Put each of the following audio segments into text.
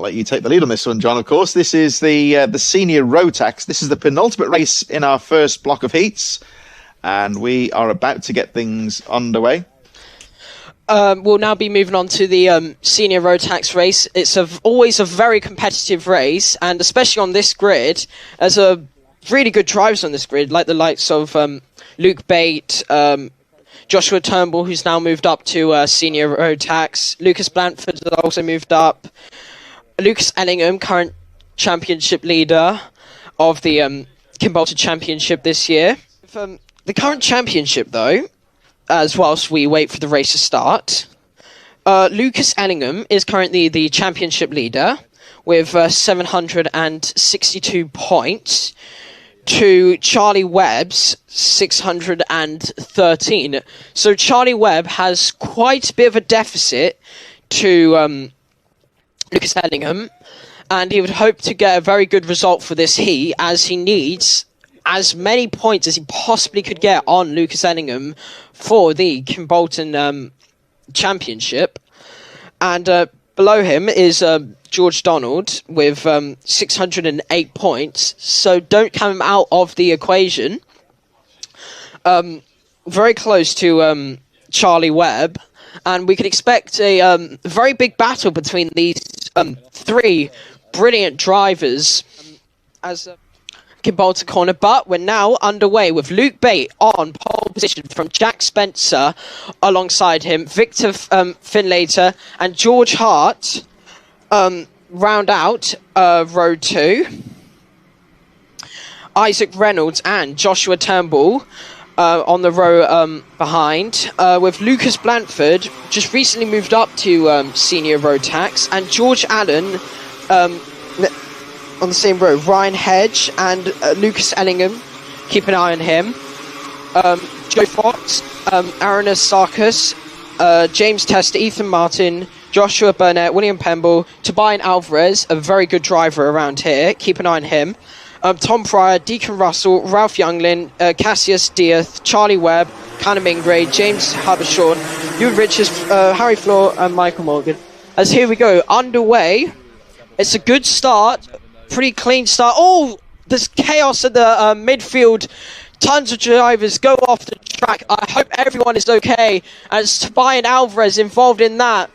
let you take the lead on this one, John. Of course, this is the senior Rotax. This is the penultimate race in our first block of heats, and we are about to get things underway. We'll now be moving on to the senior Rotax race. It's always a very competitive race, and especially on this grid, there's a really good drivers on this grid, like the likes of Luke Bate, Joshua Turnbull, who's now moved up to senior Rotax. Lucas Blanford has also moved up. Lucas Ellingham, current championship leader of the Kimbolton Championship this year. The current championship, though, as whilst we wait for the race to start, Lucas Ellingham is currently the championship leader with 762 points to Charlie Webb's 613. So Charlie Webb has quite a bit of a deficit to Lucas Ellingham, and he would hope to get a very good result for this heat, as he needs as many points as he possibly could get on Lucas Ellingham for the Kimbolton Championship. And below him is George Donald with 608 points, so don't count him out of the equation. Very close to Charlie Webb, and we can expect a very big battle between these three brilliant drivers as Kimbolton corner. But we're now underway with Luke Bate on pole position from Jack Spencer, alongside him Victor Finlater and George Hart round out row 2. Isaac Reynolds and Joshua Turnbull on the row behind, with Lucas Blanford just recently moved up to senior Rotax, and George Allen on the same row. Ryan Hedge and Lucas Ellingham, keep an eye on him. Joe Fox, Aaron Sarkis, James Tester, Ethan Martin, Joshua Burnett, William Pemble, Tobias Alvarez, a very good driver around here, keep an eye on him. Tom Pryor, Deacon Russell, Ralph Younglin, Cassius Diaz, Charlie Webb, Callum Ingray, James Habershaw, Ewan Richards, Harry Floor, and Michael Morgan. As here we go, underway. It's a good start, pretty clean start. Oh, there's chaos at the midfield. Tons of drivers go off the track. I hope everyone is okay. As Tobias Alvarez involved in that.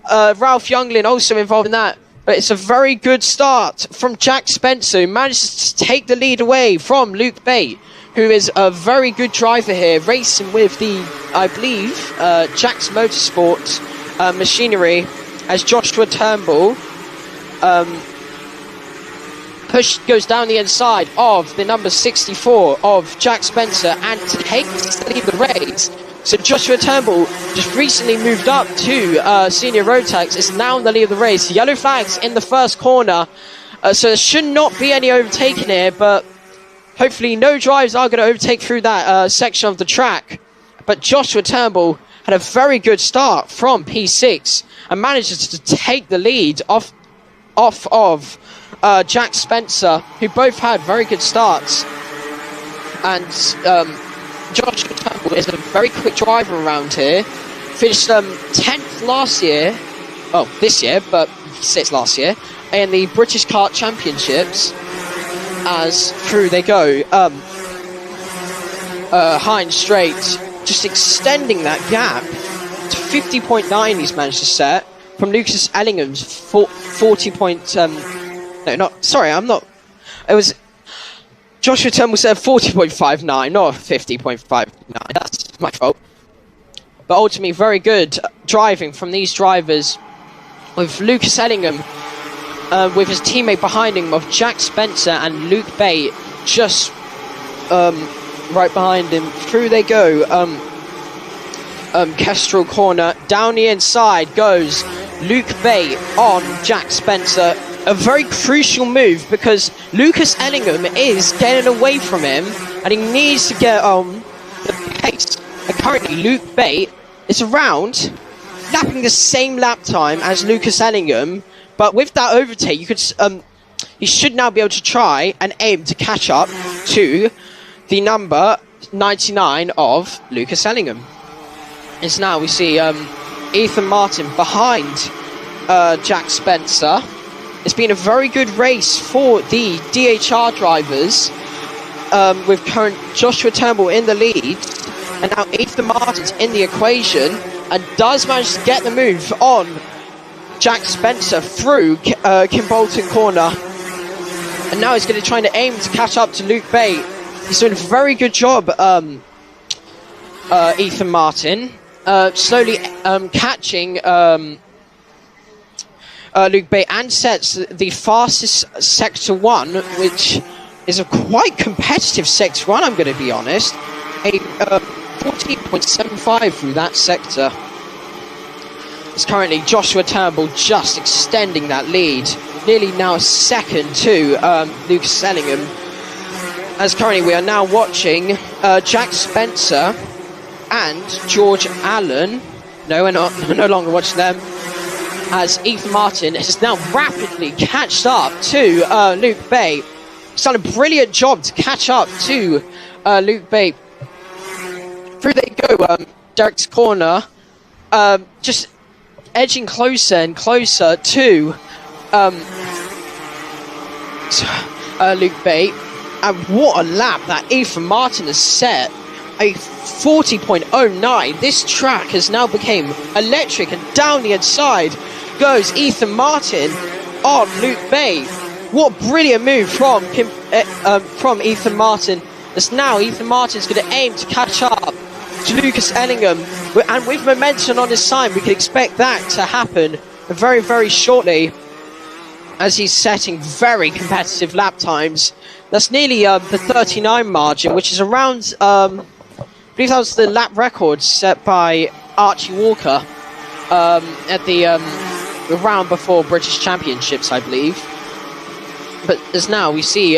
Ralph Younglin also involved in that. But it's a very good start from Jack Spencer, who manages to take the lead away from Luke Bate, who is a very good driver here, racing with the, I believe, Jack's Motorsport machinery, as Joshua Turnbull goes down the inside of the number 64 of Jack Spencer and takes the lead of the race. So Joshua Turnbull, just recently moved up to senior Rotax, is now in the lead of the race. Yellow flags in the first corner, so there should not be any overtaking here, but hopefully no drivers are going to overtake through that section of the track. But Joshua Turnbull had a very good start from P6 and manages to take the lead off of Jack Spencer, who both had very good starts. And Joshua Turnbull is a very quick driver around here. Finished 10th last year, oh, this year, but 6th last year, in the British Kart Championships. As through they go, Heinz Straight just extending that gap to 50.9 he's managed to set from Lucas Ellingham's 40 point, no, not, sorry, I'm not, it was, Joshua Turnbull said 40.59, not 50.59, that's my fault. But ultimately, very good driving from these drivers, with Lucas Ellingham, with his teammate behind him of Jack Spencer and Luke Bate just right behind him. Through they go. Kestrel corner, down the inside goes Luke Bate on Jack Spencer. A very crucial move because Lucas Ellingham is getting away from him and he needs to get on the pace. And currently Luke Bate is around, lapping the same lap time as Lucas Ellingham, but with that overtake, you could he should now be able to try and aim to catch up to the number 99 of Lucas Ellingham. As now we see Ethan Martin behind Jack Spencer, It's been a very good race for the DHR drivers, with current Joshua Turnbull in the lead, and now Ethan Martin's in the equation, and does manage to get the move on Jack Spencer through Kimbolton corner. And now he's going to try to aim to catch up to Luke Bate. He's doing a very good job, Ethan Martin. Slowly catching Luke Bate, and sets the fastest Sector 1, which is a quite competitive Sector 1, I'm going to be honest. A 14.75 through that sector. It's currently Joshua Turnbull just extending that lead. Nearly now a second to Lucas Ellingham. As currently we are now watching Jack Spencer and George Allen. No, we're no longer watching them. As Ethan Martin has now rapidly catched up to Luke Bate. He's done a brilliant job to catch up to Luke Bate. Through they go, Derek's corner. Just edging closer and closer to Luke Bate. And what a lap that Ethan Martin has set. A 40.09. This track has now become electric, and down the inside goes Ethan Martin on Luke Bate. What a brilliant move from Ethan Martin. As now Ethan Martin's going to aim to catch up to Lucas Ellingham, and with momentum on his side, we can expect that to happen very, very shortly, as he's setting very competitive lap times. That's nearly the 39 margin, which is around, I believe that was the lap record set by Archie Walker at the round before British Championships, I believe. But as now we see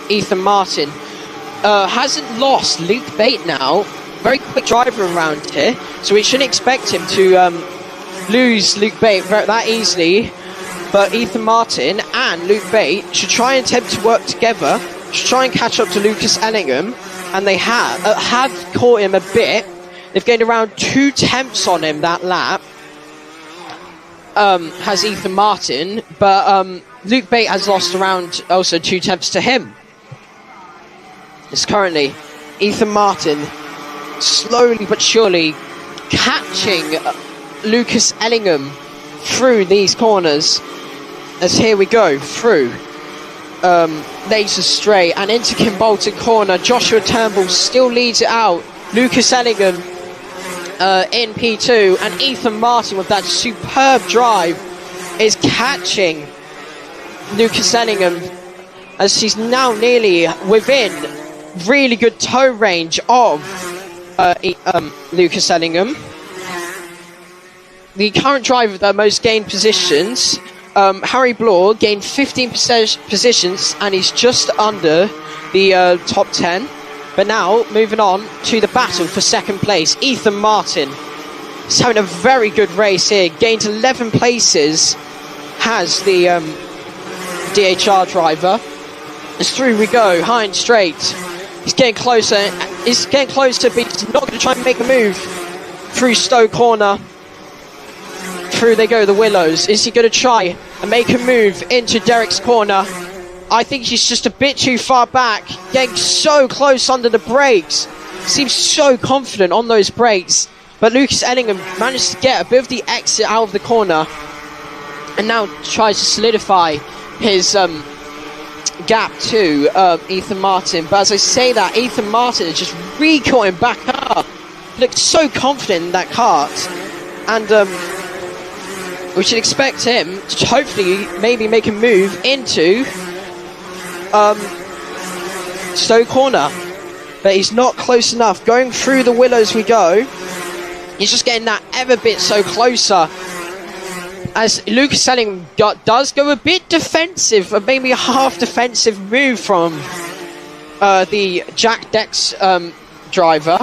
Ethan Martin hasn't lost Luke Bate now. Very quick driver around here, so we shouldn't expect him to lose Luke Bate that easily. But Ethan Martin and Luke Bate should try and attempt to work together, should try and catch up to Lucas Ellingham, and they have caught him a bit. They've gained around 2 tenths on him that lap, has Ethan Martin, but Luke Bate has lost around also 2 tenths to him. It's currently Ethan Martin slowly but surely catching Lucas Ellingham through these corners. As here we go through Laser Straight and into Kimbolton corner. Joshua Turnbull still leads it out. Lucas Ellingham in P2, and Ethan Martin with that superb drive is catching Lucas Ellingham, as he's now nearly within really good toe range of Lucas Ellingham. The current driver that most gained positions, Harry Blore, gained 15 positions, and he's just under the top 10. But now, moving on to the battle for second place, Ethan Martin is having a very good race here. Gained 11 places, has the DHR driver. As through we go, high and straight. He's getting closer. He's getting closer, but he's not going to try and make a move through Stowe corner. Through they go, the Willows. Is he going to try and make a move into Derek's corner? I think he's just a bit too far back. Getting so close under the brakes. Seems so confident on those brakes. But Lucas Ellingham managed to get a bit of the exit out of the corner, and now tries to solidify his gap to Ethan Martin. But as I say that, Ethan Martin is just recoiling back up. Looked so confident in that kart. And we should expect him to hopefully maybe make a move into Stowe corner. But he's not close enough. Going through the Willows we go. He's just getting that ever bit so closer. As Lucas Ellingham does go a bit defensive, maybe a half defensive move from the Jack Dex driver.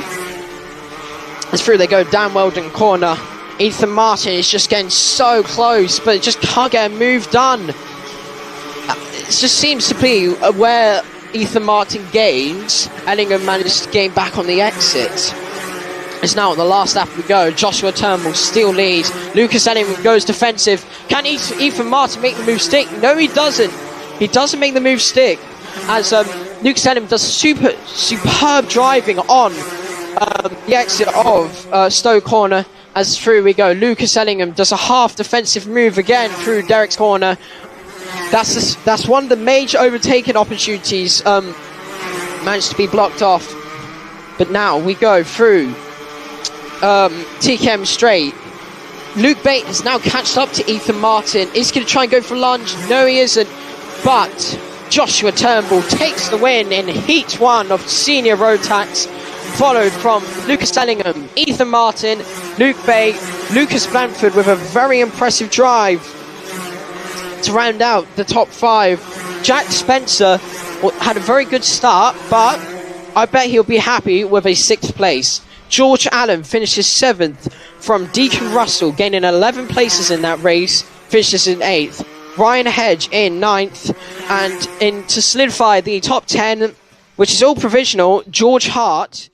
As through they go, down Weldon corner. Ethan Martin is just getting so close, but just can't get a move done. It just seems to be where Ethan Martin gains, Ellingham managed to gain back on the exit. It's now on the last lap we go. Joshua Turnbull still leads. Lucas Ellingham goes defensive. Can Ethan Martin make the move stick? No, he doesn't. He doesn't make the move stick. As Lucas Ellingham does superb driving on the exit of Stowe Corner. As through we go. Lucas Ellingham does a half defensive move again through Derek's Corner. That's one of the major overtaking opportunities managed to be blocked off. But now we go through TKM straight. Luke Bate has now catched up to Ethan Martin. Is he going to try and go for a lunge? No, he isn't. But Joshua Turnbull takes the win in Heat 1 of Senior Rotax, followed from Lucas Ellingham, Ethan Martin, Luke Bate, Lucas Blanford with a very impressive drive to round out the top 5. Jack Spencer had a very good start, but I bet he'll be happy with a 6th place. George Allen finishes 7th from Deacon Russell, gaining 11 places in that race, finishes in 8th. Ryan Hedge in 9th, and to solidify the top 10, which is all provisional, George Hart